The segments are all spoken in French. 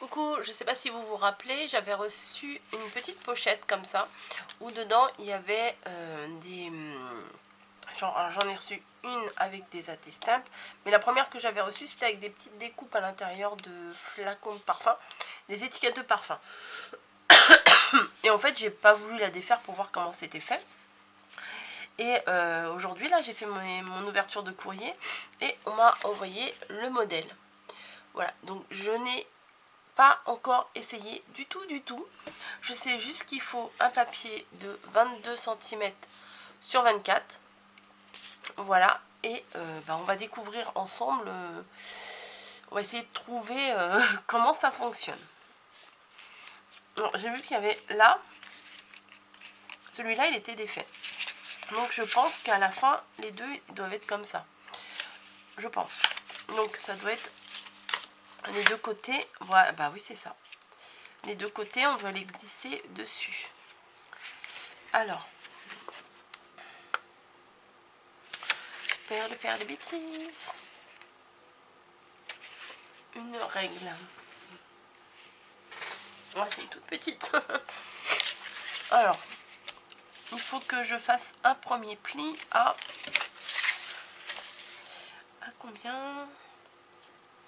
Coucou, je sais pas si vous vous rappelez, j'avais reçu une petite pochette comme ça, où dedans il y avait j'en ai reçu une avec des attestampes, mais la première que j'avais reçue c'était avec des petites découpes à l'intérieur de flacons de parfum, des étiquettes de parfum. Et en fait j'ai pas voulu la défaire pour voir comment c'était fait. Et aujourd'hui là j'ai fait mon ouverture de courrier et on m'a envoyé le modèle. Voilà, donc je n'ai pas encore essayé du tout. Je sais juste qu'il faut un papier de 22 cm sur 24. Voilà, et on va découvrir ensemble, on va essayer de trouver comment ça fonctionne. J'ai vu qu'il y avait là, celui-là il était défait. Donc je pense qu'à la fin, les deux ils doivent être comme ça. Je pense. Donc ça doit être les deux côtés. Voilà, bah oui c'est ça. Les deux côtés, on doit les glisser dessus. Alors, faire des bêtises. Une règle. Ouais, c'est une toute petite. Alors, il faut que je fasse un premier pli à combien?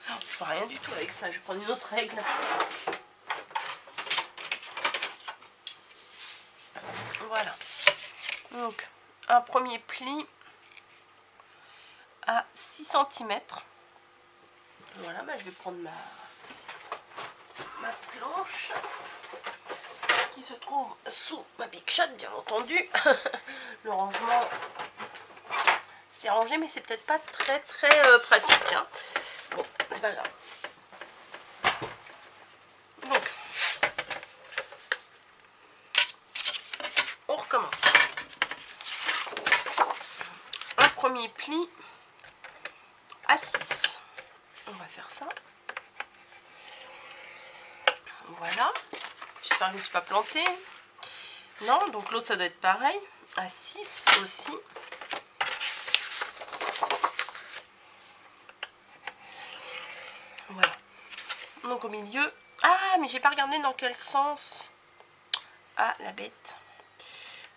Oh, je fais rien du tout avec ça, je vais prendre une autre règle. Voilà. Donc, un premier pli à 6 cm. Voilà, je vais prendre ma planche qui se trouve sous ma Big Shot, bien entendu. Le rangement, c'est rangé, mais c'est peut-être pas très pratique. Hein. Bon, c'est pas grave. Donc, on recommence. Un premier pli à 6. On va faire ça. Voilà. J'espère que je ne me suis pas plantée. Non, donc l'autre ça doit être pareil. À 6 aussi. Voilà. Donc au milieu. Ah, mais j'ai pas regardé dans quel sens. Ah, la bête.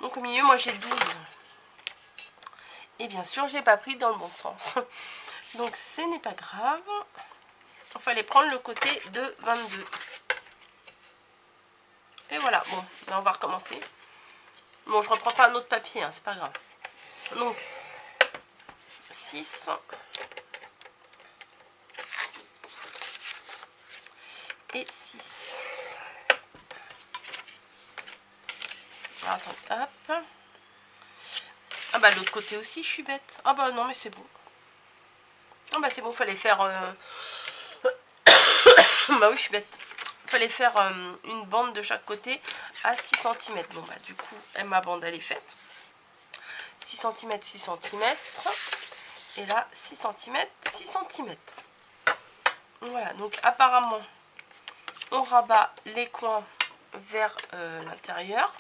Donc au milieu, moi j'ai 12. Et bien sûr, j'ai pas pris dans le bon sens. Donc ce n'est pas grave. Il fallait prendre le côté de 22. Et voilà, bon, là on va recommencer. Bon, je reprends pas un autre papier, hein, c'est pas grave. Donc, 6 et 6. Alors, attends, hop. Ah bah l'autre côté aussi, je suis bête. Ah bah non, mais c'est bon. Ah bah c'est bon, fallait faire... bah oui, je suis bête. Fallait faire une bande de chaque côté à 6 cm. Bon bah du coup, ma bande elle est faite. 6 cm, 6 cm. Et là, 6 cm, 6 cm. Voilà, donc apparemment, on rabat les coins vers l'intérieur.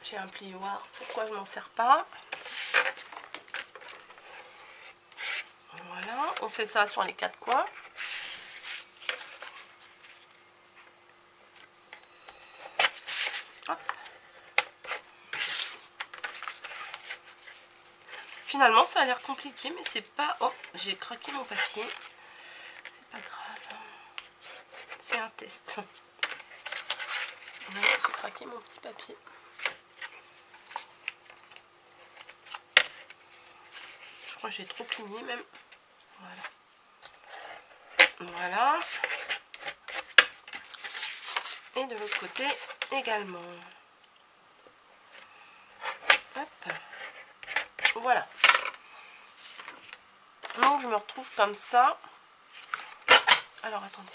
J'ai un plioir, pourquoi je m'en sers pas? Voilà, on fait ça sur les 4 coins. Hop. Finalement, ça a l'air compliqué, mais c'est pas... Oh, j'ai craqué mon papier. C'est pas grave. C'est un test. Voilà, j'ai craqué mon petit papier. Je crois que j'ai trop plié même. Voilà. Voilà. Et de l'autre côté également. Hop. Voilà. Donc je me retrouve comme ça. Alors attendez.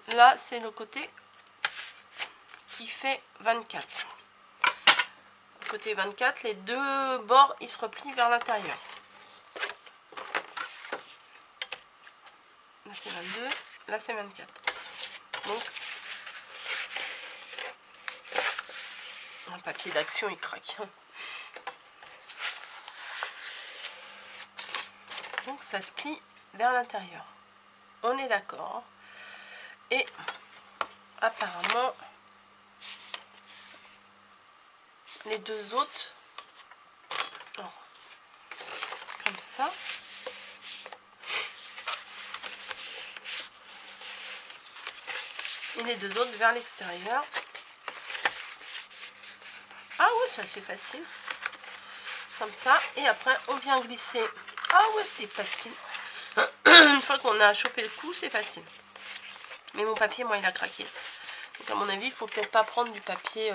Là c'est le côté qui fait 24. Le côté 24, les deux bords ils se replient vers l'intérieur. Là c'est 22, là c'est 24. Donc un papier d'action il craque. donc ça se plie vers l'intérieur. On est d'accord. Et apparemment, les deux autres, non, comme ça. Et les deux autres vers l'extérieur. Ah ouais, ça c'est facile. Comme ça. Et après, on vient glisser. Ah ouais, c'est facile. Une fois qu'on a chopé le coup, c'est facile. Mais mon papier, moi, il a craqué. Donc à mon avis, il faut peut-être pas prendre du papier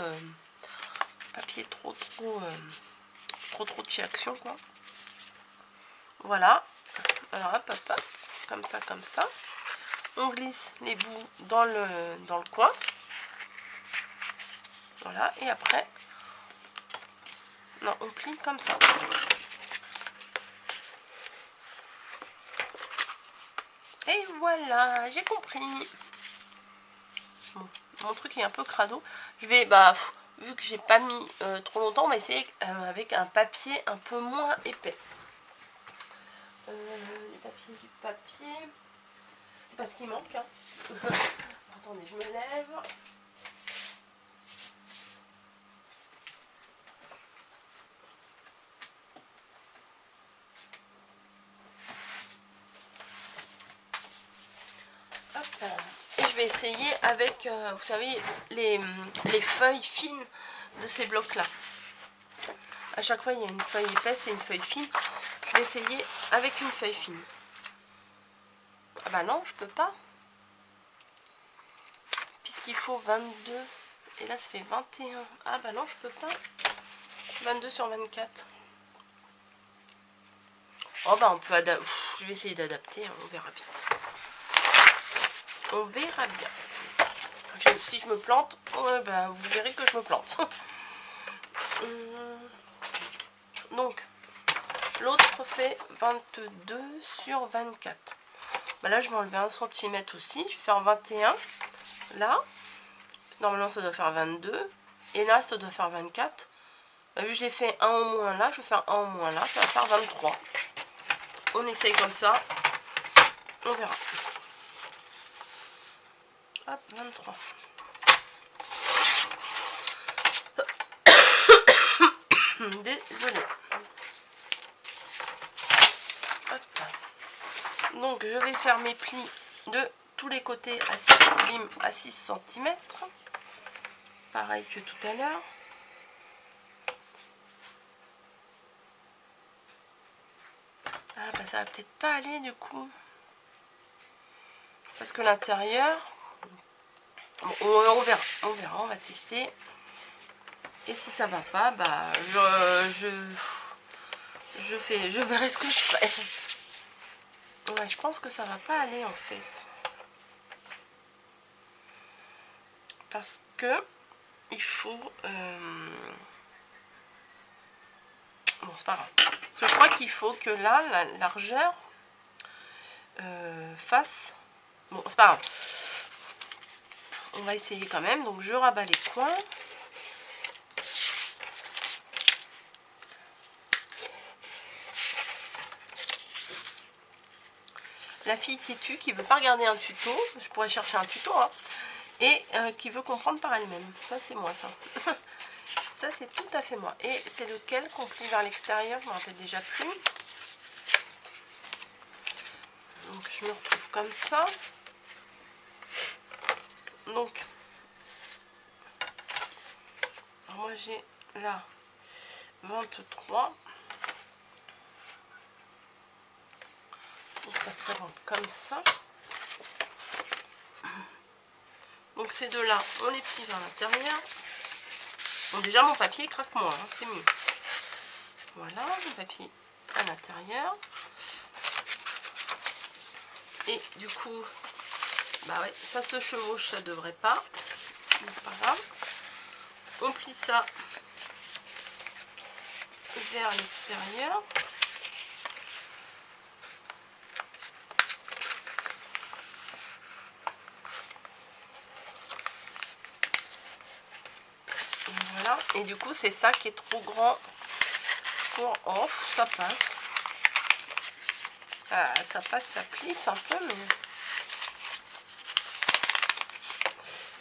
papier trop de chez Action, quoi. Voilà. Alors hop, hop, hop. Comme ça, comme ça. On glisse les bouts dans le coin. Voilà. Et après, non, on plie comme ça. Et voilà, j'ai compris. Bon, mon truc est un peu crado. Je vais, vu que j'ai pas mis trop longtemps, on va essayer avec un papier un peu moins épais. Les papiers du papier. C'est pas ce qui manque. Hein. Attendez, je me lève. Hop. Et je vais essayer avec, vous savez, les feuilles fines de ces blocs-là. À chaque fois, il y a une feuille épaisse et une feuille fine. Je vais essayer avec une feuille fine. Ah bah non, je peux pas. Puisqu'il faut 22. Et là, ça fait 21. Ah bah non, je peux pas. 22 sur 24. Oh bah on peut adapter. Je vais essayer d'adapter, hein, on verra bien. On verra bien. Si je me plante, ouais, bah, vous verrez que je me plante. Donc, l'autre fait 22 sur 24. Bah là, je vais enlever 1 cm aussi. Je vais faire 21. Là. Normalement, ça doit faire 22. Et là, ça doit faire 24. Bah, vu que j'ai fait 1 en moins là, je vais faire 1 en moins là. Ça va faire 23. On essaye comme ça. On verra. Hop, 23. Désolée. Hop. Donc, je vais faire mes plis de tous les côtés à 6 cm. Pareil que tout à l'heure. Ah bah ça va peut-être pas aller du coup. Parce que l'intérieur... Bon, on verra, on va tester. Et si ça va pas, bah je verrai ce que je ferai. Ouais, je pense que ça va pas aller en fait. Parce que il faut... Bon, c'est pas grave. Parce que je crois qu'il faut que là, la largeur fasse... Bon, c'est pas grave. On va essayer quand même. Donc, je rabats les coins. La fille têtue qui veut pas regarder un tuto, je pourrais chercher un tuto, hein, et qui veut comprendre par elle-même. Ça, c'est moi, ça. Ça, c'est tout à fait moi. Et c'est lequel qu'on plie vers l'extérieur, je ne me rappelle déjà plus. Donc, je me retrouve comme ça. Donc, moi, j'ai là 23. Donc, ça se présente comme ça. Donc, ces deux-là, on les plie vers l'intérieur. Bon, déjà, mon papier craque moins, hein, c'est mieux. Voilà, le papier à l'intérieur. Et du coup, bah ouais, ça se chevauche, ça devrait pas. Mais c'est pas grave. On plie ça vers l'extérieur. Voilà. Et du coup, c'est ça qui est trop grand pour... Oh, ça passe. Ah, ça passe, ça plisse un peu, mais...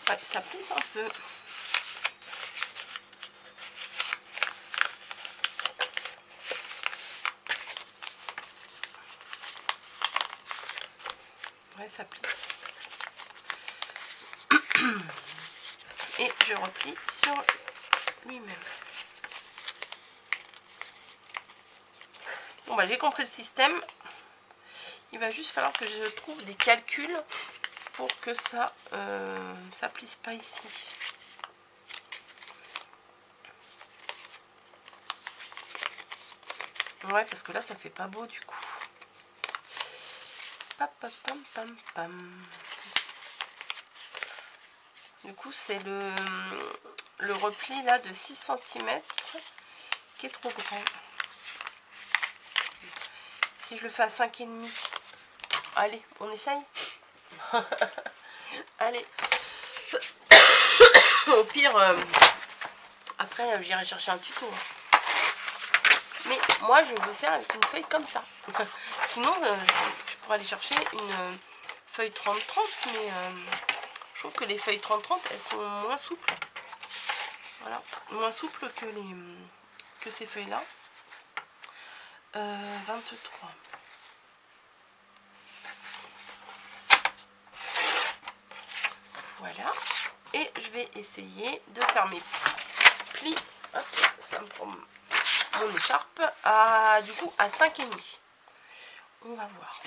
Ouais, ça plisse un peu. Ouais, ça plisse. Et je replie sur lui-même. Bon bah j'ai compris le système. Il va juste falloir que je trouve des calculs pour que ça plisse pas ici. Ouais, parce que là ça fait pas beau du coup. Pam, pam, pam. Du coup c'est le repli là de 6 cm qui est trop grand. Si je le fais à 5,5, allez, on essaye. Allez. Au pire, après j'irai chercher un tuto. Mais moi je veux faire avec une feuille comme ça. Sinon je pourrais aller chercher une feuille 30-30, mais je trouve que les feuilles 30-30 elles sont moins souples. Voilà, moins souples que ces feuilles là. 23. Voilà. Et je vais essayer de faire mes plis. Hop, ça me prend mon écharpe à du coup à 5,5. On va voir.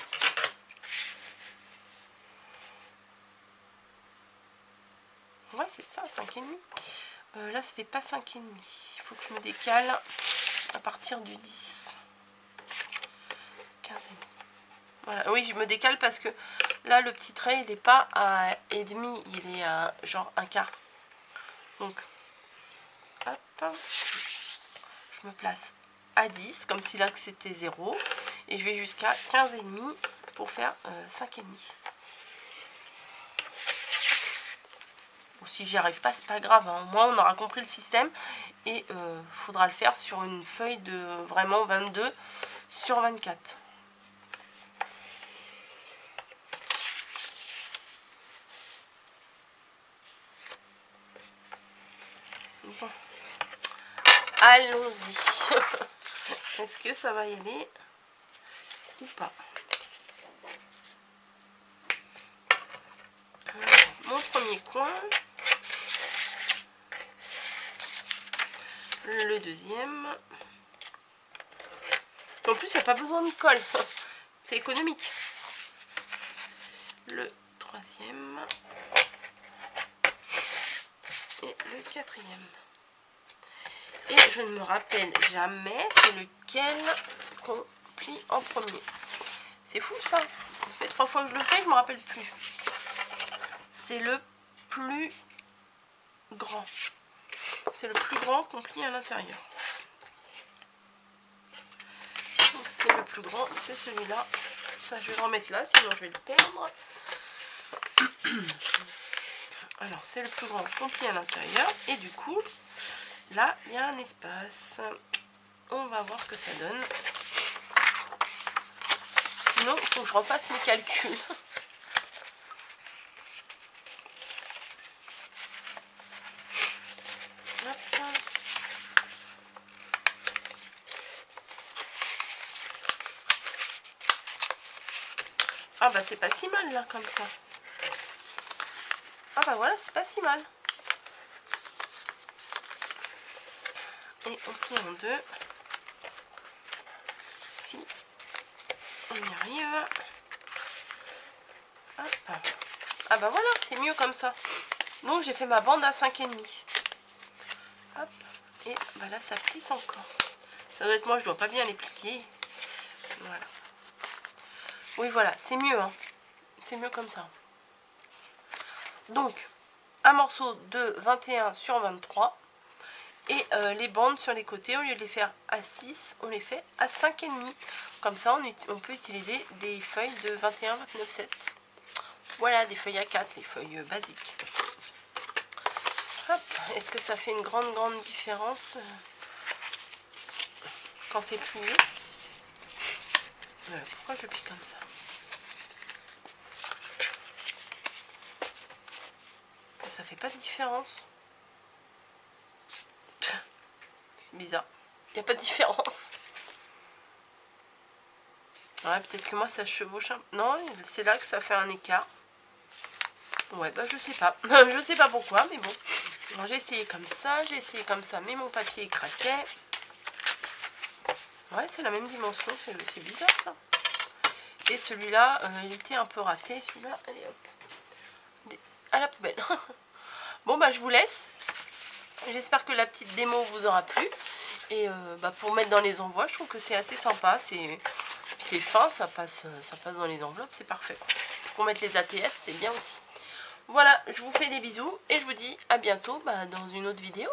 Ouais, c'est ça, 5,5. Là, ça fait pas 5,5. Il faut que je me décale à partir du 10. 15,5. Voilà, oui, je me décale parce que là, le petit trait, il n'est pas à et demi, il est à genre un quart. Donc, hop, je me place à 10, comme si là que c'était 0. Et je vais jusqu'à 15,5 pour faire 5,5. Bon, si j'y arrive pas, c'est pas grave, hein. Au moins, on aura compris le système. Et faudra le faire sur une feuille de vraiment 22 sur 24. Bon. Allons-y. Est-ce que ça va y aller ou pas? Mon premier coin. Le deuxième. En plus, il n'y a pas besoin de colle. C'est économique. Le troisième. Et le quatrième. Et je ne me rappelle jamais c'est lequel qu'on plie en premier. C'est fou ça. Ça fait 3 fois que je le fais, je ne me rappelle plus. C'est le plus grand. C'est le plus grand qu'on plie à l'intérieur. Donc c'est le plus grand, c'est celui-là. Ça, je vais le remettre là, sinon je vais le perdre. Alors c'est le plus grand qu'on plie à l'intérieur. Et du coup, là, il y a un espace. On va voir ce que ça donne. Sinon, il faut que je refasse mes calculs. Ah bah c'est pas si mal là comme ça. Ah bah voilà, c'est pas si mal. Et on plie en deux. Si on y arrive. Hop. Ah bah voilà, c'est mieux comme ça. Donc j'ai fait ma bande à 5,5. Hop. Et bah là ça plisse encore. Ça doit être moi, je dois pas bien les plier. Voilà. Oui voilà, c'est mieux, hein. C'est mieux comme ça. Donc, un morceau de 21 sur 23. Et les bandes sur les côtés, au lieu de les faire à 6, on les fait à 5,5. Comme ça, on peut utiliser des feuilles de 21, 29, 7. Voilà, des feuilles A4, les feuilles basiques. Est-ce que ça fait une grande différence quand c'est plié? Pourquoi je pique comme ça? Ça fait pas de différence. C'est bizarre. Il n'y a pas de différence. Ouais, peut-être que moi ça chevauche un... Non, c'est là que ça fait un écart. Ouais, bah je sais pas. Je sais pas pourquoi, mais bon. J'ai essayé comme ça, mais mon papier craquait. Ouais, c'est la même dimension, c'est bizarre ça. Et celui-là, il était un peu raté. Celui-là, allez hop. À la poubelle. Bon, bah je vous laisse. J'espère que la petite démo vous aura plu. Et pour mettre dans les envois, je trouve que c'est assez sympa. C'est fin, ça passe dans les enveloppes, c'est parfait. Pour mettre les ATS, c'est bien aussi. Voilà, je vous fais des bisous et je vous dis à bientôt dans une autre vidéo.